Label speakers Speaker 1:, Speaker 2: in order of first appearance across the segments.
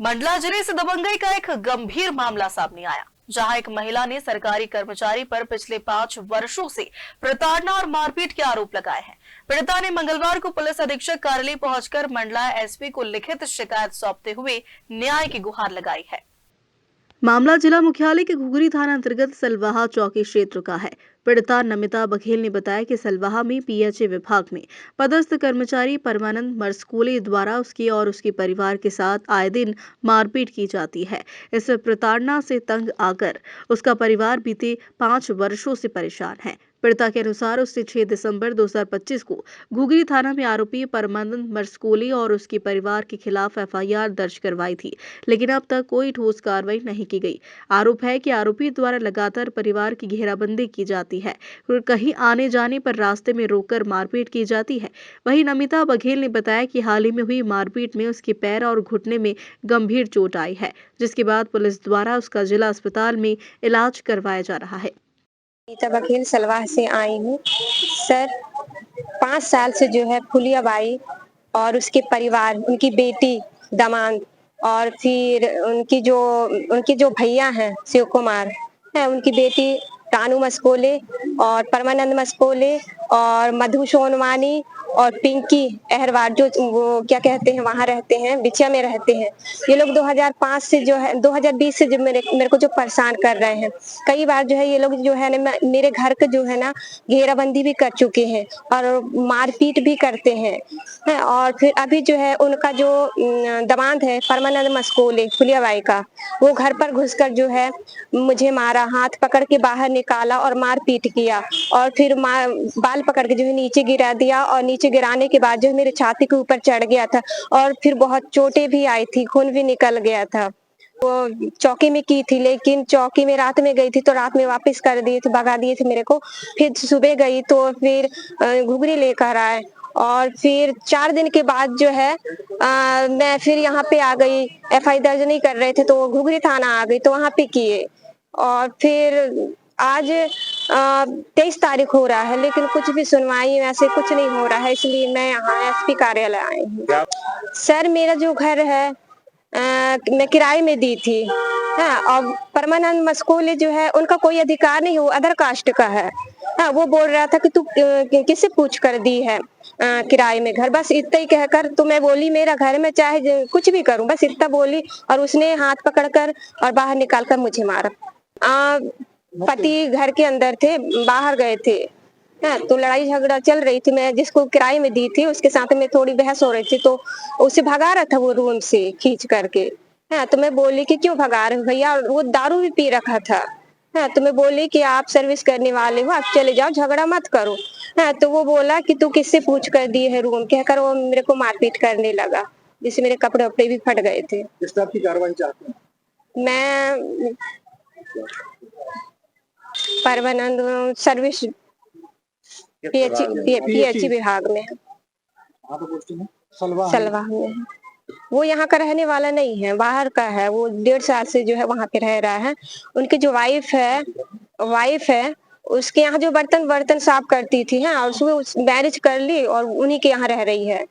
Speaker 1: मंडला जिले से दबंगई का एक गंभीर मामला सामने आया, जहां एक महिला ने सरकारी कर्मचारी पर पिछले 5 वर्षों से प्रताड़ना और मारपीट के आरोप लगाए हैं। पीड़िता ने मंगलवार को पुलिस अधीक्षक कार्यालय पहुंचकर मंडला एसपी को लिखित शिकायत सौंपते हुए न्याय की गुहार लगाई है। मामला जिला मुख्यालय के घुघरी थाना अंतर्गत सलवाहा चौकी क्षेत्र का है। पीड़िता नमिता बघेल ने बताया कि सलवाहा में पीएचए विभाग में पदस्थ कर्मचारी परमानंद मरस्कोले द्वारा उसकी और उसके परिवार के साथ आए दिन मारपीट की जाती है। इस प्रताड़ना से तंग आकर उसका परिवार बीते 5 वर्षों से परेशान है। पीड़िता के अनुसार उसने 6 दिसंबर 2025 को घुघरी थाना में आरोपी परमानंद मरस्कोले और उसके परिवार के खिलाफ एफआईआर दर्ज करवाई थी, लेकिन अब तक कोई ठोस कार्रवाई नहीं की गई। आरोप है कि आरोपी द्वारा लगातार परिवार की घेराबंदी की जाती है और कहीं आने जाने पर रास्ते में रोककर मारपीट की जाती है। वहीं नमिता बघेल ने बताया कि हाल ही में हुई मारपीट में उसके पैर और घुटने में गंभीर चोट आई है, जिसके बाद पुलिस द्वारा उसका जिला अस्पताल में इलाज करवाया जा रहा है।
Speaker 2: नमिता बघेल सलवाह से आई हूँ सर। 5 साल से जो है फुलियाबाई और उसके परिवार, उनकी बेटी दामाद और फिर उनकी जो भैया हैं शिव कुमार है, उनकी बेटी रानू मस्कोले और परमानंद मस्कोले और मधु सोनवानी और पिंकी अहरवार, जो वो क्या कहते हैं वहां रहते हैं, बिछिया में रहते हैं। ये लोग 2005 से जो है 2020 से जो मेरे को जो परेशान कर रहे हैं। कई बार जो है ये लोग जो है ना मेरे घर के जो है ना घेराबंदी भी कर चुके हैं और मारपीट भी करते हैं। और फिर अभी जो है उनका जो दामाद है परमानंद मस्कोले फुलियाबाई का, वो घर पर घुसकर जो है मुझे मारा, हाथ पकड़ के बाहर निकाला और मारपीट किया और फिर बाल पकड़ के जो है नीचे गिरा दिया और नीचे गिराने के बाद जो है मेरे छाती के ऊपर चढ़ गया था और फिर बहुत चोटें भी आई थी, खून भी निकल गया था। वो चौकी में की थी, लेकिन चौकी में रात में गई थी तो रात में वापस कर दिए थे, भगा दिए थे मेरे को। फिर सुबह गई तो फिर घुघरी लेकर आए और फिर 4 दिन के बाद जो है मैं फिर यहाँ पे आ गई। एफआई दर्ज नहीं कर रहे थे तो घुघरी थाना आ गई तो वहाँ पे किए और फिर आज 23 तारीख हो रहा है, लेकिन कुछ भी सुनवाई वैसे कुछ नहीं हो रहा है, इसलिए मैं यहाँ एसपी कार्यालय आई हूँ। सर मेरा जो घर है मैं किराए में दी थी। हाँ, और परमानंद मस्कोले जो है उनका कोई अधिकार नहीं, वो अदर कास्ट का है। हाँ, वो बोल रहा था कि तू किससे पूछ कर दी है किराए में घर, बस इतना ही कहकर तो मैं बोली मेरा घर में चाहे कुछ भी करूं, बस इतना बोली और उसने हाथ पकड़कर और बाहर निकालकर मुझे मारा। पति घर के अंदर थे, बाहर गए थे। हाँ, तो लड़ाई झगड़ा चल रही थी। मैं जिसको किराए में दी थी उसके साथ में थोड़ी बहस हो रही थी तो उसे भगा रहा था वो रूम से खींच करके। हाँ, तो मैं बोली कि क्यों भगा रहे हो भैया, वो दारू भी पी रखा था। हाँ, तो मैं बोली कि आप सर्विस करने वाले हो, आप चले जाओ, झगड़ा मत करो। हाँ, तो वो बोला कि तू किससे पूछ कर दी है रूम, कहकर वो मेरे को मारपीट करने लगा, जिससे मेरे कपड़े वपड़े भी फट गए थे।
Speaker 3: किस तरह की कार्रवाई चाहते हैं?
Speaker 2: मैं परमानंद सर्विस पीएचई विभाग में है, सलवाह में है। वो यहाँ का रहने वाला नहीं है, बाहर का है। वो 1.5 साल से जो है वहाँ पे रह रहा है। उनकी जो वाइफ है उसके यहाँ जो बर्तन साफ करती थी, हाँ, और उसमें मैरिज कर ली और उन्हीं के यहाँ रह रही है।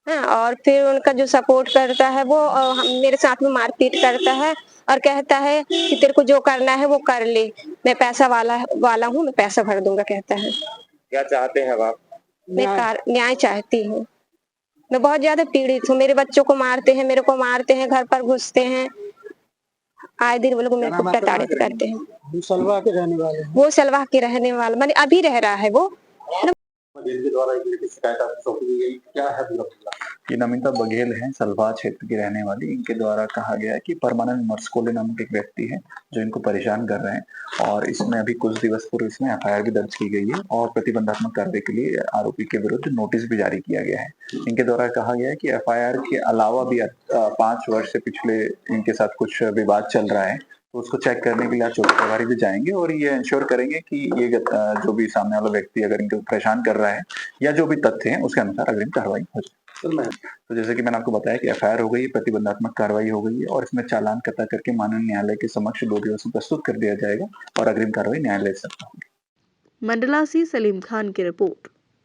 Speaker 2: हाँ, और फिर उनका जो सपोर्ट करता है वो मेरे साथ में मारपीट करता है और कहता है कि तेरे को जो करना है वो कर ले, मैं पैसा वाला हूँ, मैं पैसा भर दूंगा, कहता है।
Speaker 3: क्या चाहते हैं आप?
Speaker 2: मैं न्याय चाहती हूँ। मैं बहुत ज्यादा पीड़ित हूँ, मेरे बच्चों को मारते हैं, मेरे को मारते हैं, घर पर घुसते हैं, आए दिन वो लोग मेरे को प्रताड़ित करते हैं।
Speaker 3: सलवाह के रहने वाले हैं?
Speaker 2: वो सलवाह के रहने वाला, मैंने अभी रह रहा है वो।
Speaker 3: जिनके द्वारा शिकायत आपको सौंपी गई, क्या है पूरा मामला?
Speaker 4: ये नमिता बघेल हैं, सलवाह क्षेत्र की रहने वाली। इनके द्वारा कहा गया है कि परमानंद मरस्कोले नामक एक व्यक्ति है जो इनको परेशान कर रहे हैं और इसमें अभी कुछ दिवस पूर्व इसमें एफआईआर भी दर्ज की गई है और प्रतिबंधात्मक कार्रवाई के लिए आरोपी के विरुद्ध नोटिस भी जारी किया गया है। इनके द्वारा कहा गया है कि एफआईआर के अलावा भी 5 वर्ष से पिछले इनके साथ कुछ विवाद चल रहा है, तो उसको चेक करने के लिए आज चौकी प्रभारी भी जाएंगे और ये इंश्योर करेंगे कि ये जो भी सामने वाला व्यक्ति अगर इनको परेशान कर रहा है या जो भी तथ्य हैं उसके अनुसार अग्रिम कार्रवाई हो जाए। तो जैसे कि मैंने आपको बताया कि एफआईआर हो गई है, प्रतिबंधात्मक कार्रवाई हो गई है और इसमें चालान कतई करके माननीय न्यायालय के समक्ष 2 दिवस में प्रस्तुत कर दिया जाएगा और अग्रिम कार्रवाई न्यायालय से होगी।
Speaker 1: मंडला से सलीम खान की रिपोर्ट।